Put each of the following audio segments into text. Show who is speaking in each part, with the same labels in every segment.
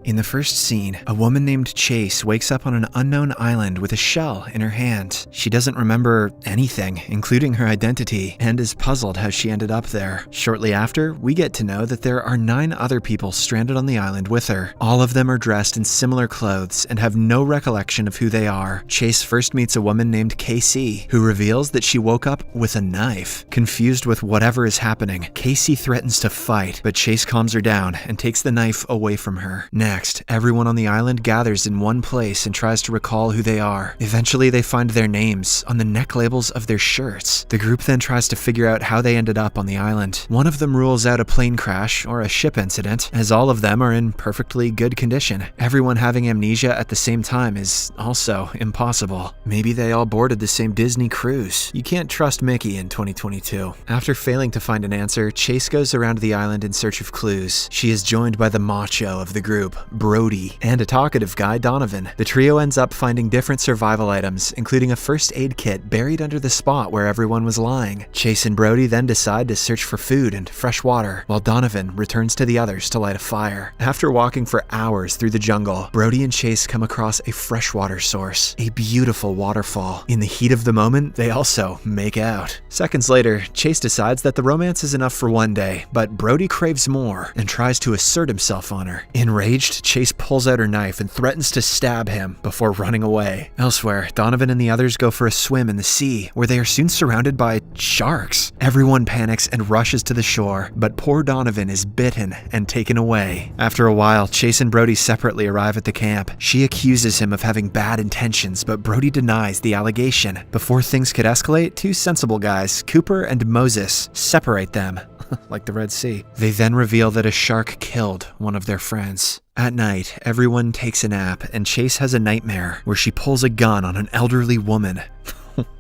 Speaker 1: In the first scene, a woman named Chase wakes up on an unknown island with a shell in her hand. She doesn't remember anything, including her identity, and is puzzled how she ended up there. Shortly after, we get to know that there are 9 other people stranded on the island with her. All of them are dressed in similar clothes and have no recollection of who they are. Chase first meets a woman named Casey, who reveals that she woke up with a knife. Confused with whatever is happening, Casey threatens to fight, but Chase calms her down and takes the knife away from her. Next, everyone on the island gathers in one place and tries to recall who they are. Eventually, they find their names on the neck labels of their shirts. The group then tries to figure out how they ended up on the island. One of them rules out a plane crash or a ship incident, as all of them are in perfectly good condition. Everyone having amnesia at the same time is also impossible. Maybe they all boarded the same Disney cruise. You can't trust Mickey in 2022. After failing to find an answer, Chase goes around the island in search of clues. She is joined by the macho of the group, Brody, and a talkative guy, Donovan. The trio ends up finding different survival items, including a first aid kit buried under the spot where everyone was lying. Chase and Brody then decide to search for food and fresh water, while Donovan returns to the others to light a fire. After walking for hours through the jungle, Brody and Chase come across a freshwater source, a beautiful waterfall. In the heat of the moment, they also make out. Seconds later, Chase decides that the romance is enough for one day, but Brody craves more and tries to assert himself on her. Enraged, Chase pulls out her knife and threatens to stab him before running away. Elsewhere, Donovan and the others go for a swim in the sea, where they are soon surrounded by sharks. Everyone panics and rushes to the shore, but poor Donovan is bitten and taken away. After a while, Chase and Brody separately arrive at the camp. She accuses him of having bad intentions, but Brody denies the allegation. Before things could escalate, 2 sensible guys, Cooper and Moses, separate them. Like the Red Sea. They then reveal that a shark killed one of their friends. At night, everyone takes a nap, and Chase has a nightmare where she pulls a gun on an elderly woman.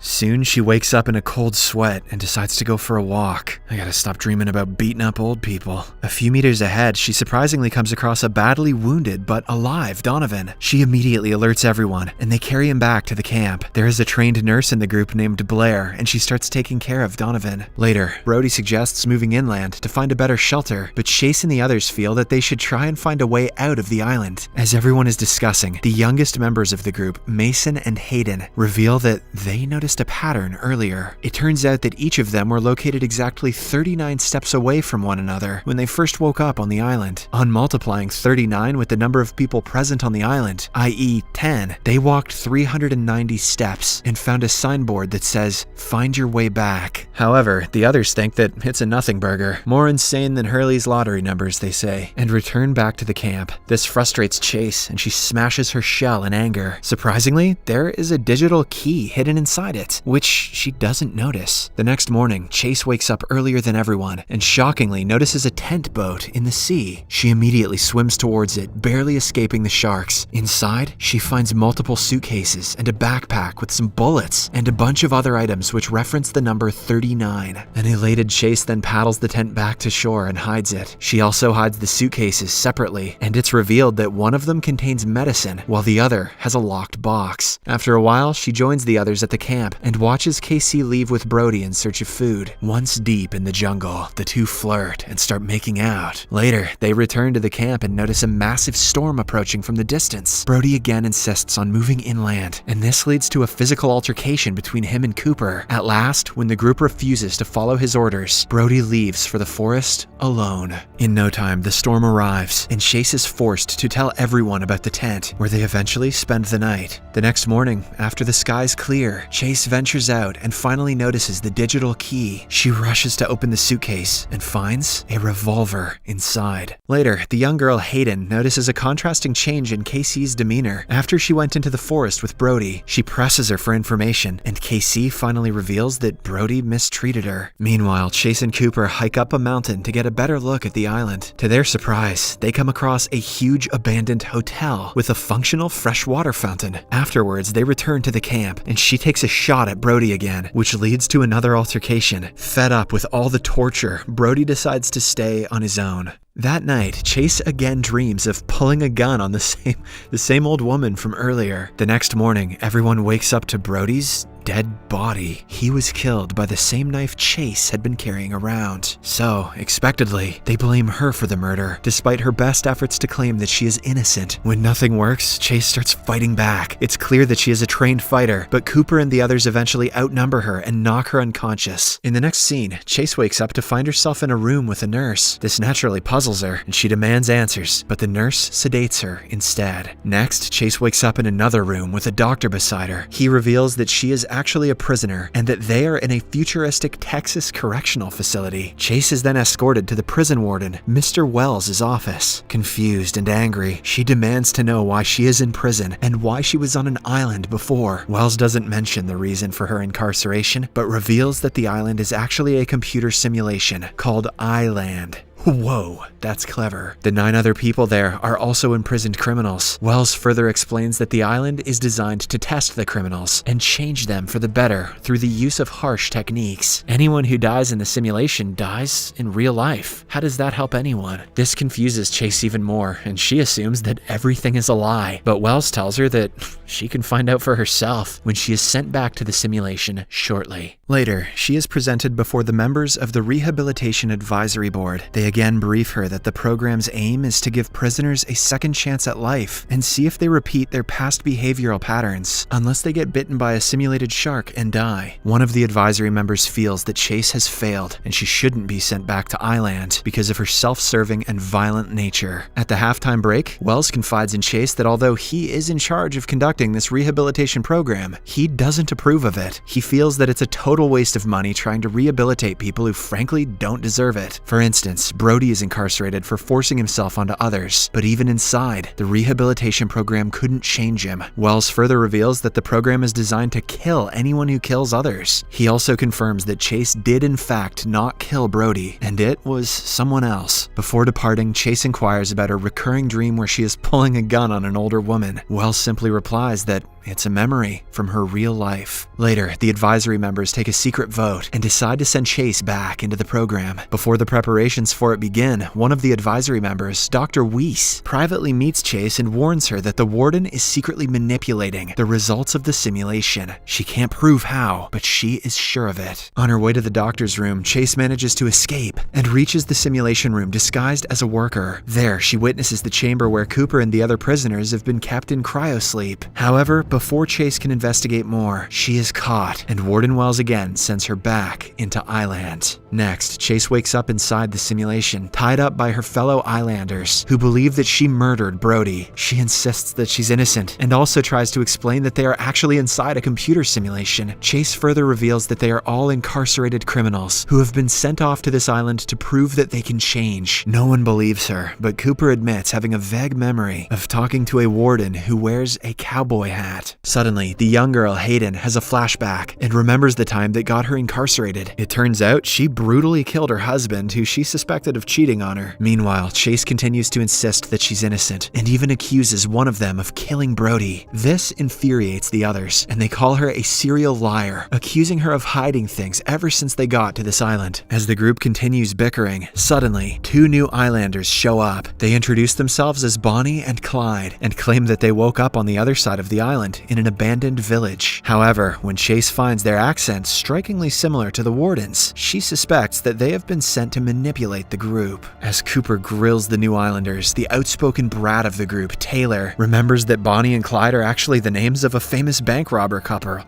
Speaker 1: Soon, she wakes up in a cold sweat and decides to go for a walk. I gotta stop dreaming about beating up old people. A few meters ahead, she surprisingly comes across a badly wounded but alive Donovan. She immediately alerts everyone, and they carry him back to the camp. There is a trained nurse in the group named Blair, and she starts taking care of Donovan. Later, Brody suggests moving inland to find a better shelter, but Chase and the others feel that they should try and find a way out of the island. As everyone is discussing, the youngest members of the group, Mason and Hayden, reveal that they noticed a pattern earlier. It turns out that each of them were located exactly 39 steps away from one another when they first woke up on the island. On multiplying 39 with the number of people present on the island, i.e. 10, they walked 390 steps and found a signboard that says, "Find your way back." However, the others think that it's a nothing burger, more insane than Hurley's lottery numbers, they say, and return back to the camp. This frustrates Chase, and she smashes her shell in anger. Surprisingly, there is a digital key hidden inside it, which she doesn't notice. The next morning, Chase wakes up earlier than everyone and shockingly notices a tent boat in the sea. She immediately swims towards it, barely escaping the sharks. Inside, she finds multiple suitcases and a backpack with some bullets and a bunch of other items which reference the number 39. An elated Chase then paddles the tent back to shore and hides it. She also hides the suitcases separately, and it's revealed that one of them contains medicine while the other has a locked box. After a while, she joins the others at the camp and watches Casey leave with Brody in search of food. Once deep in the jungle, the two flirt and start making out. Later, they return to the camp and notice a massive storm approaching from the distance. Brody again insists on moving inland, and this leads to a physical altercation between him and Cooper. At last, when the group refuses to follow his orders, Brody leaves for the forest alone. In no time, the storm arrives, and Chase is forced to tell everyone about the tent, where they eventually spend the night. The next morning, after the skies clear, Chase ventures out and finally notices the digital key. She rushes to open the suitcase and finds a revolver inside. Later, the young girl Hayden notices a contrasting change in Casey's demeanor. After she went into the forest with Brody, she presses her for information, and Casey finally reveals that Brody mistreated her. Meanwhile, Chase and Cooper hike up a mountain to get a better look at the island. To their surprise, they come across a huge abandoned hotel with a functional freshwater fountain. Afterwards, they return to the camp, and she takes a shot at Brody again, which leads to another altercation. Fed up with all the torture, Brody decides to stay on his own. That night, Chase again dreams of pulling a gun on the same old woman from earlier. The next morning, everyone wakes up to Brody's dead body. He was killed by the same knife Chase had been carrying around. So, expectedly, they blame her for the murder, despite her best efforts to claim that she is innocent. When nothing works, Chase starts fighting back. It's clear that she is a trained fighter, but Cooper and the others eventually outnumber her and knock her unconscious. In the next scene, Chase wakes up to find herself in a room with a nurse. This naturally puzzles her, and she demands answers, but the nurse sedates her instead. Next, Chase wakes up in another room with a doctor beside her. He reveals that she is actually a prisoner and that they are in a futuristic Texas correctional facility. Chase is then escorted to the prison warden, Mr. Wells' office. Confused and angry, she demands to know why she is in prison and why she was on an island before. Wells doesn't mention the reason for her incarceration, but reveals that the island is actually a computer simulation called I-Land. Whoa, that's clever. The 9 other people there are also imprisoned criminals. Wells further explains that the island is designed to test the criminals and change them for the better through the use of harsh techniques. Anyone who dies in the simulation dies in real life. How does that help anyone? This confuses Chase even more, and she assumes that everything is a lie. But Wells tells her that she can find out for herself when she is sent back to the simulation shortly. Later, she is presented before the members of the Rehabilitation Advisory Board. They again brief her that the program's aim is to give prisoners a second chance at life and see if they repeat their past behavioral patterns, unless they get bitten by a simulated shark and die. One of the advisory members feels that Chase has failed and she shouldn't be sent back to I-Land because of her self-serving and violent nature. At the halftime break, Wells confides in Chase that although he is in charge of conducting this rehabilitation program, he doesn't approve of it. He feels that it's a total waste of money trying to rehabilitate people who frankly don't deserve it. For instance, Brody is incarcerated for forcing himself onto others, but even inside, the rehabilitation program couldn't change him. Wells further reveals that the program is designed to kill anyone who kills others. He also confirms that Chase did in fact not kill Brody, and it was someone else. Before departing, Chase inquires about her recurring dream where she is pulling a gun on an older woman. Wells simply replies that it's a memory from her real life. Later, the advisory members take a secret vote and decide to send Chase back into the program. Before the preparations for it begin, one of the advisory members, Dr. Weiss, privately meets Chase and warns her that the warden is secretly manipulating the results of the simulation. She can't prove how, but she is sure of it. On her way to the doctor's room, Chase manages to escape and reaches the simulation room disguised as a worker. There, she witnesses the chamber where Cooper and the other prisoners have been kept in cryosleep. However, before Chase can investigate more, she is caught, and Warden Wells again sends her back into I-Land. Next, Chase wakes up inside the simulation, tied up by her fellow Islanders, who believe that she murdered Brody. She insists that she's innocent, and also tries to explain that they are actually inside a computer simulation. Chase further reveals that they are all incarcerated criminals, who have been sent off to this island to prove that they can change. No one believes her, but Cooper admits having a vague memory of talking to a warden who wears a cowboy hat. Suddenly, the young girl Hayden has a flashback and remembers the time that got her incarcerated. It turns out she brutally killed her husband, who she suspected of cheating on her. Meanwhile, Chase continues to insist that she's innocent and even accuses one of them of killing Brody. This infuriates the others, and they call her a serial liar, accusing her of hiding things ever since they got to this island. As the group continues bickering, suddenly, 2 new Islanders show up. They introduce themselves as Bonnie and Clyde and claim that they woke up on the other side of the island in an abandoned village. However, when Chase finds their accents strikingly similar to the warden's, she suspects that they have been sent to manipulate the group. As Cooper grills the new Islanders, the outspoken brat of the group, Taylor, remembers that Bonnie and Clyde are actually the names of a famous bank robber couple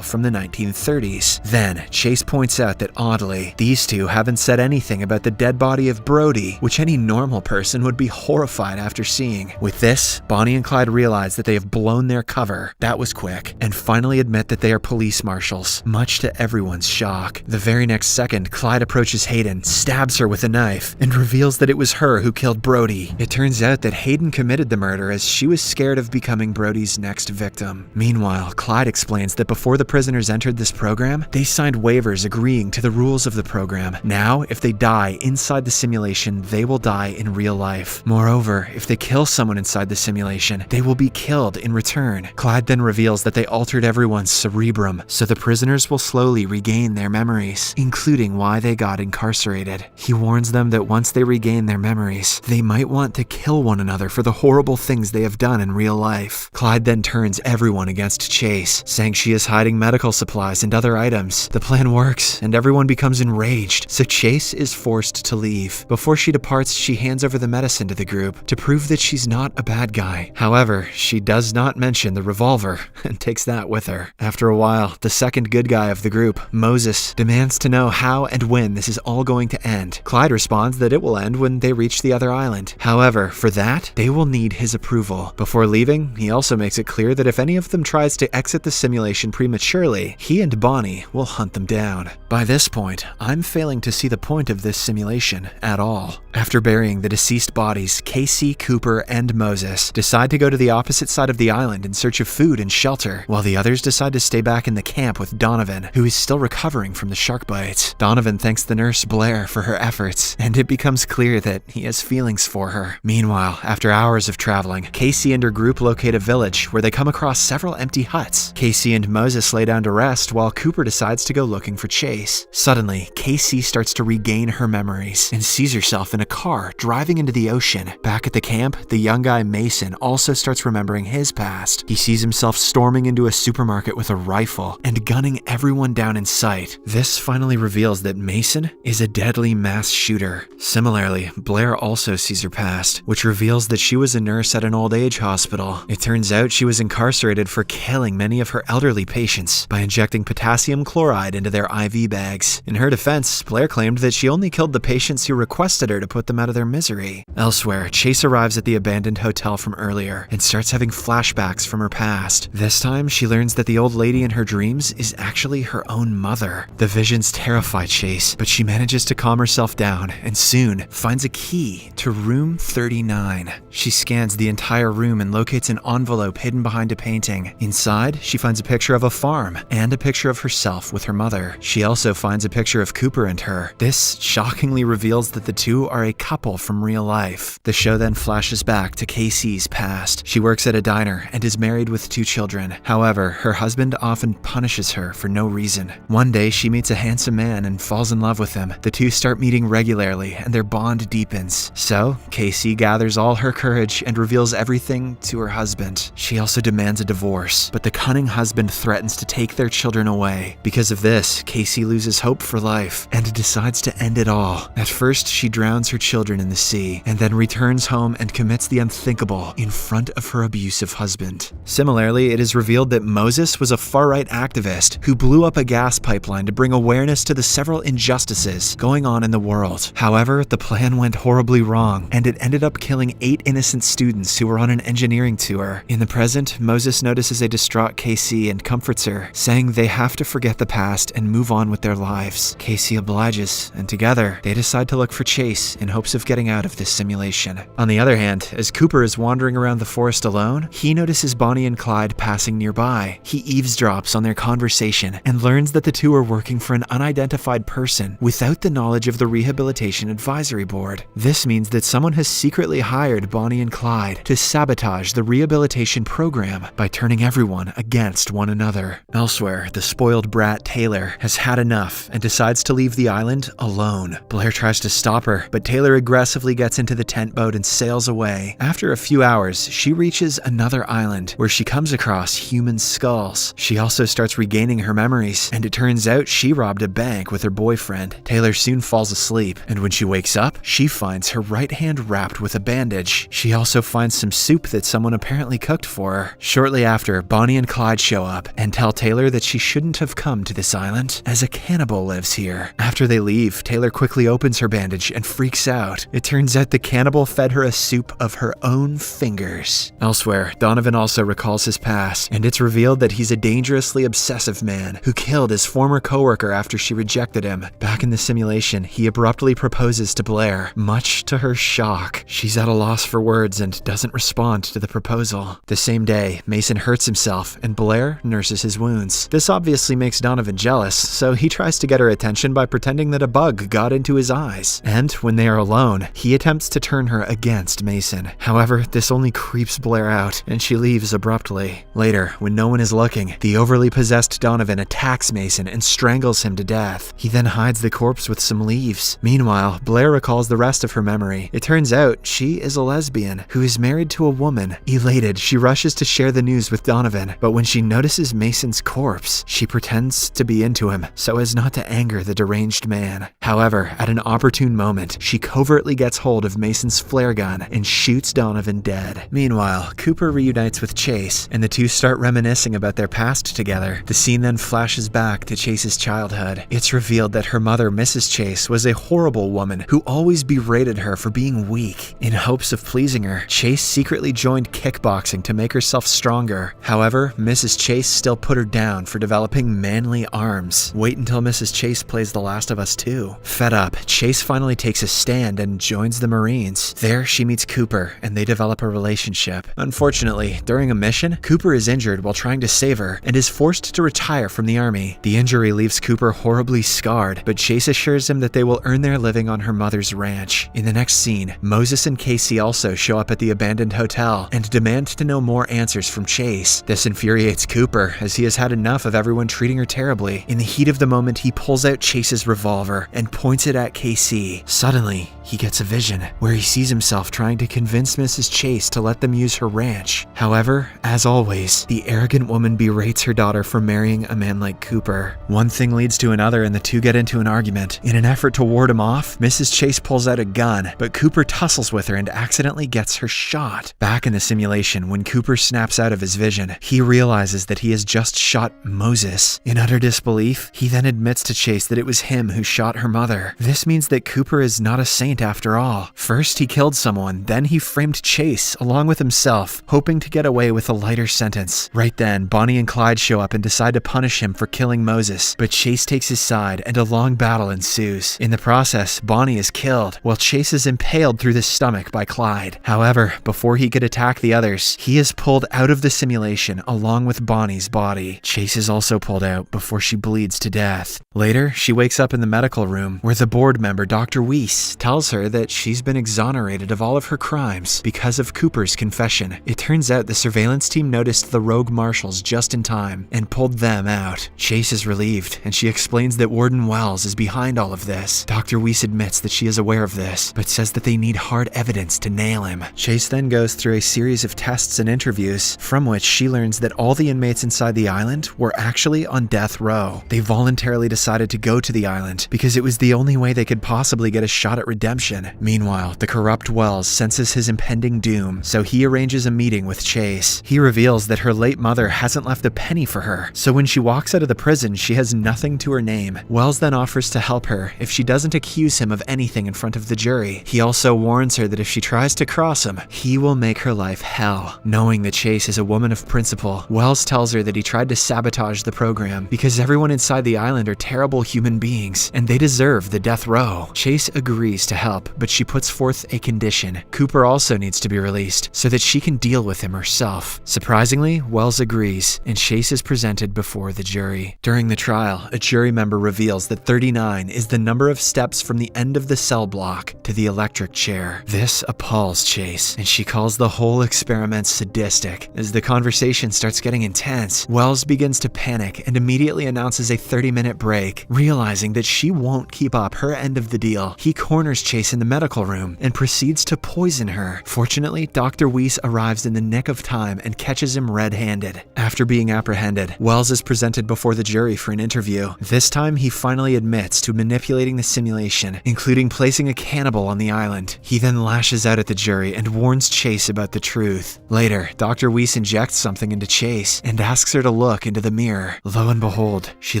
Speaker 1: from the 1930s. Then, Chase points out that oddly, these two haven't said anything about the dead body of Brody, which any normal person would be horrified after seeing. With this, Bonnie and Clyde realize that they have blown their cover. That was quick. And finally admit that they are police marshals, much to everyone's shock. The very next second, Clyde approaches Hayden, stabs her with a knife, and reveals that it was her who killed Brody. It turns out that Hayden committed the murder as she was scared of becoming Brody's next victim. Meanwhile, Clyde explains that before the prisoners entered this program, they signed waivers agreeing to the rules of the program. Now, if they die inside the simulation, they will die in real life. Moreover, if they kill someone inside the simulation, they will be killed in return. Clyde then reveals that they altered everyone's cerebrum, so the prisoners will slowly regain their memories, including why they got incarcerated. separated. He warns them that once they regain their memories, they might want to kill one another for the horrible things they have done in real life. Clyde then turns everyone against Chase, saying she is hiding medical supplies and other items. The plan works, and everyone becomes enraged, so Chase is forced to leave. Before she departs, she hands over the medicine to the group to prove that she's not a bad guy. However, she does not mention the revolver and takes that with her. After a while, the second good guy of the group, Moses, demands to know how and when this is all going to end. Clyde responds that it will end when they reach the other island. However, for that, they will need his approval. Before leaving, he also makes it clear that if any of them tries to exit the simulation prematurely, he and Bonnie will hunt them down. By this point, I'm failing to see the point of this simulation at all. After burying the deceased bodies, Casey, Cooper, and Moses decide to go to the opposite side of the island in search of food and shelter, while the others decide to stay back in the camp with Donovan, who is still recovering from the shark bites. Donovan thanks the nurse Blair for her efforts, and it becomes clear that he has feelings for her. Meanwhile, after hours of traveling, Casey and her group locate a village where they come across several empty huts. Casey and Moses lay down to rest while Cooper decides to go looking for Chase. Suddenly, Casey starts to regain her memories and sees herself in a car driving into the ocean. Back at the camp, the young guy Mason also starts remembering his past. He sees himself storming into a supermarket with a rifle and gunning everyone down in sight. This finally reveals that Mason is a deadly mass shooter. Similarly, Blair also sees her past, which reveals that she was a nurse at an old age hospital. It turns out she was incarcerated for killing many of her elderly patients by injecting potassium chloride into their IV bags. In her defense, Blair claimed that she only killed the patients who requested her to put them out of their misery. Elsewhere, Chase arrives at the abandoned hotel from earlier and starts having flashbacks from her past. This time, she learns that the old lady in her dreams is actually her own mother. The visions terrify Chase, but she manages to calm herself down and soon finds a key to room 39. She scans the entire room and locates an envelope hidden behind a painting. Inside, she finds a picture of a farm and a picture of herself with her mother. She also finds a picture of Cooper and her. This shockingly reveals that the two are a couple from real life. The show then flashes back to Casey's past. She works at a diner and is married with 2 children. However, her husband often punishes her for no reason. One day, she meets a handsome man and falls in love with him. The two start meeting regularly and their bond deepens. So, Casey gathers all her courage and reveals everything to her husband. She also demands a divorce, but the cunning husband threatens to take their children away. Because of this, Casey loses hope for life and decides to end it all. At first, she drowns her children in the sea and then returns home and commits the unthinkable in front of her abusive husband. Similarly, it is revealed that Moses was a far-right activist who blew up a gas pipeline to bring awareness to the several injustices going on in the world. However, the plan went horribly wrong, and it ended up killing 8 innocent students who were on an engineering tour. In the present, Moses notices a distraught Casey and comforts her, saying they have to forget the past and move on with their lives. Casey obliges, and together, they decide to look for Chase in hopes of getting out of this simulation. On the other hand, as Cooper is wandering around the forest alone, he notices Bonnie and Clyde passing nearby. He eavesdrops on their conversation and learns that the two are working for an unidentified person without the knowledge of the Rehabilitation Advisory Board. This means that someone has secretly hired Bonnie and Clyde to sabotage the rehabilitation program by turning everyone against one another. Elsewhere, the spoiled brat Taylor has had enough and decides to leave the island alone. Blair tries to stop her, but Taylor aggressively gets into the tent boat and sails away. After a few hours, she reaches another island where she comes across human skulls. She also starts regaining her memories, and it turns out she robbed a bank with her boyfriend. Taylor soon falls asleep, and when she wakes up, she finds her right hand wrapped with a bandage. She also finds some soup that someone apparently cooked for her. Shortly after, Bonnie and Clyde show up and tell Taylor that she shouldn't have come to this island, as a cannibal lives here. After they leave, Taylor quickly opens her bandage and freaks out. It turns out the cannibal fed her a soup of her own fingers. Elsewhere, Donovan also recalls his past, and it's revealed that he's a dangerously obsessive man who killed his former coworker after she rejected him. Back in the simulation, he abruptly proposes to Blair, much to her shock. She's at a loss for words and doesn't respond to the proposal. The same day, Mason hurts himself and Blair nurses his wounds. This obviously makes Donovan jealous, so he tries to get her attention by pretending that a bug got into his eyes. And when they are alone, he attempts to turn her against Mason. However, this only creeps Blair out, and she leaves abruptly. Later, when no one is looking, the overly possessed Donovan attacks Mason and strangles him to death. He then hides the corpse with some leaves. Meanwhile, Blair recalls the rest of her memory. It turns out she is a lesbian who is married to a woman. Elated, she rushes to share the news with Donovan, but when she notices Mason's corpse, she pretends to be into him so as not to anger the deranged man. However, at an opportune moment, she covertly gets hold of Mason's flare gun and shoots Donovan dead. Meanwhile, Cooper reunites with Chase, and the two start reminiscing about their past together. The scene then flashes back to Chase's childhood. It's revealed that her mother, Mrs. Chase, was a horrible woman who always berated her for being weak. In hopes of pleasing her, Chase secretly joined kickboxing to make herself stronger. However, Mrs. Chase still put her down for developing manly arms. Wait until Mrs. Chase plays The Last of Us 2. Fed up, Chase finally takes a stand and joins the Marines. There, she meets Cooper, and they develop a relationship. Unfortunately, during a mission, Cooper is injured while trying to save her and is forced to retire from the army. The injury leaves Cooper horribly scarred, but Chase assures him that they will earn their living on her mother's ranch. In the next scene, Moses and Casey also show up at the abandoned hotel and demand to know more answers from Chase. This infuriates Cooper, as he has had enough of everyone treating her terribly. In the heat of the moment, he pulls out Chase's revolver and points it at Casey. Suddenly, he gets a vision where he sees himself trying to convince Mrs. Chase to let them use her ranch. However, as always, the arrogant woman berates her daughter for marrying a man like Cooper. One thing leads to another and the two get into an argument. In an effort to ward him off, Mrs. Chase pulls out a gun, but Cooper tussles with her and accidentally gets her shot. Back in the simulation, when Cooper snaps out of his vision, he realizes that he has just shot Moses. In utter disbelief, he then admits to Chase that it was him who shot her mother. This means that Cooper is not a saint after all. First he killed someone, then he framed Chase along with himself, hoping to get away with a lighter sentence. Right then, Bonnie and Clyde show up and decide to punish him for killing Moses, but Chase takes his side and a long battle ensues. In the process, Bonnie is killed, while Chase is impaled through the stomach by Clyde. However, before he could attack the others, he is pulled out of the simulation along with Bonnie's body. Chase is also pulled out before she bleeds to death. Later, she wakes up in the medical room where the board member, Dr. Weiss, tells her that she's been exonerated of all of her crimes because of Cooper's confession. It turns out the surveillance team noticed the rogue marshals just in time and pulled them out. Chase is relieved, and she explains that Warden Wells is behind all of this. Dr. Weiss admits that she is aware of this, but says that they need hard evidence to nail him. Chase then goes through a series of tests and interviews, from which she learns that all the inmates inside the island were actually on death row. They voluntarily decided to go to the island because it was the only way they could possibly get a shot at redemption. Meanwhile, the corrupt Wells senses his impending doom, so he arranges a meeting with Chase. He reveals that her late mother hasn't left a penny for her, so when she walks out of the prison, she has nothing to her name. Wells then offers to help her if she doesn't accuse him of anything in front of the jury. He also warns her that if she tries to cross him, he will make her life hell. Knowing that Chase is a woman of principle, Wells tells her that he tried to sabotage the program because everyone inside the island are terrible human beings and they deserve the death row. Chase agrees to help, but she puts forth a condition. Cooper also needs to be released so that she can deal with him herself. Surprisingly, Wells agrees, and Chase is presented before the jury. During the trial, a jury member reveals that 39 is the number of steps from the end of the cell block to the electric chair. This appalls Chase, and she calls the whole experiment sadistic. As the conversation starts getting intense, Wells begins to panic and immediately announces a 30-minute break. Realizing that she won't keep up her end of the deal, he corners Chase in the medical room and proceeds to poison her. Fortunately, Dr. Weiss arrives in the nick of time and catches him red-handed. After being apprehended, Wells is presented before the jury for an interview. This time, he finally admits to manipulating the simulation, including placing a cannibal on the island. He then lashes out at the jury and warns Chase about the truth. Later, Dr. Weiss injects something into Chase and asks her to look into the mirror. Lo and behold, she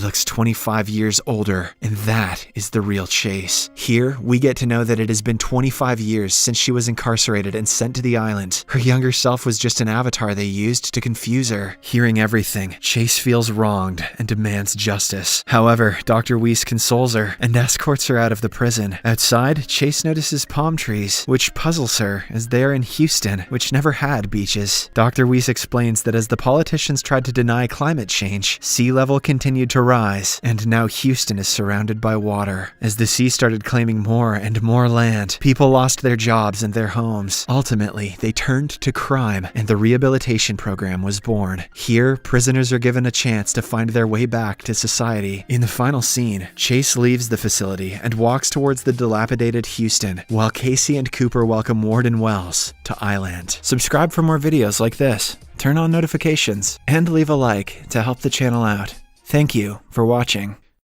Speaker 1: looks 25 years older, and that is the real Chase. Here, we get to know that it has been 25 years since she was incarcerated and sent to the island. Her younger self was just an avatar they used to confuse her. Hearing everything, Chase feels wronged and demands justice. However, Dr. Weiss consoles her and escorts her out of the prison. Outside, Chase notices palm trees, which puzzles her as they are in Houston, which never had beaches. Dr. Weiss explains that as the politicians tried to deny climate change, sea level continued to rise, and now Houston is surrounded by water. As the sea started claiming more and More land. People lost their jobs and their homes. Ultimately, they turned to crime, and the rehabilitation program was born. Here, prisoners are given a chance to find their way back to society. In the final scene, Chase leaves the facility and walks towards the dilapidated Houston, while Casey and Cooper welcome Warden Wells to Island. Subscribe for more videos like this, turn on notifications, and leave a like to help the channel out. Thank you for watching.